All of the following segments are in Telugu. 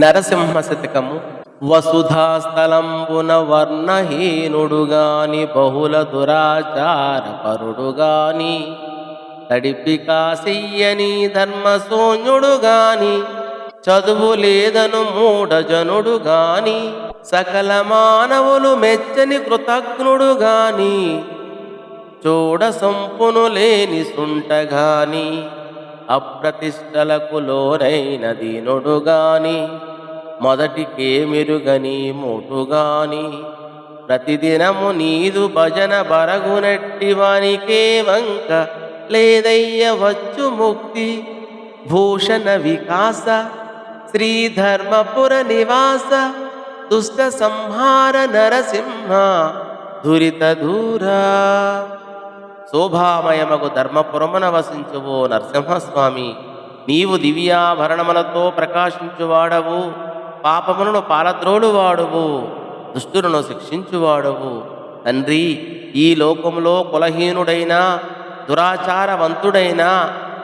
నరసింహ శతకము. వసుధాస్థలంబున వర్ణహీనుడుగాని బహుళ దురాచార పరుడుగాని తడిపికా చెయ్యని ధర్మశూన్యుడుగాని చదువు లేదను మూఢజనుడుగాని సకల మానవులు మెచ్చని కృతజ్ఞుడుగాని చూడ సంపును లేని సుంటగాని అప్రతిష్టలకు లోనైన దీనుడుగాని మొదటికే మెరుగని మోటుగాని ప్రతిదినము నీదు భజన బరగునట్టి వానికే వంక లేదయ్య వచ్చు ముక్తి భూషణ వికాస శ్రీధర్మపుర నివాస దుష్ట సంహార నరసింహ దురిత దూరా. శోభామయమగు ధర్మపురమున వసించువో నరసింహస్వామి, నీవు దివ్యాభరణములతో ప్రకాశించువాడవు, పాపములను పాలద్రోడువాడువు, దుష్టులను శిక్షించువాడవు. తండ్రి, ఈ లోకములో కులహీనుడైనా దురాచారవంతుడైనా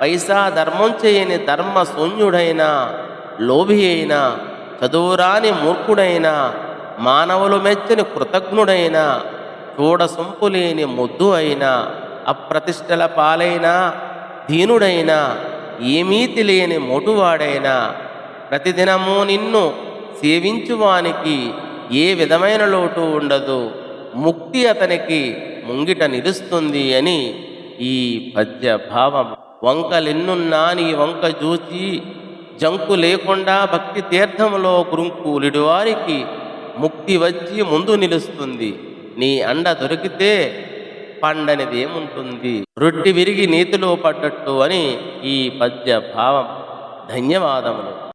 పైసా ధర్మం చేయని ధర్మశూన్యుడైనా లోభి అయినా చదువురాని మూర్ఖుడైనా మానవులు మెచ్చని కృతజ్ఞుడైనా చూడసొంపులేని ముద్దు అయినా అప్రతిష్టల పాలైనా దీనుడైనా ఏమీ తెలియని మోటువాడైనా ప్రతిదినము నిన్ను సేవించువానికి ఏ విధమైన లోటు ఉండదు, ముక్తి అతనికి ముంగిట నిలుస్తుంది అని ఈ పద్య భావం. వంకలెన్నున్నా నీ వంక జూచి జంకు లేకుండా భక్తి తీర్థంలో కృంకులిడి వారికి ముక్తి వచ్చి ముందు నిలుస్తుంది. నీ అండ దొరికితే పండనిదేముంటుంది, రొట్టి విరిగి నీతిలో పడ్డట్టు అని ఈ పద్య భావం. ధన్యవాదములు.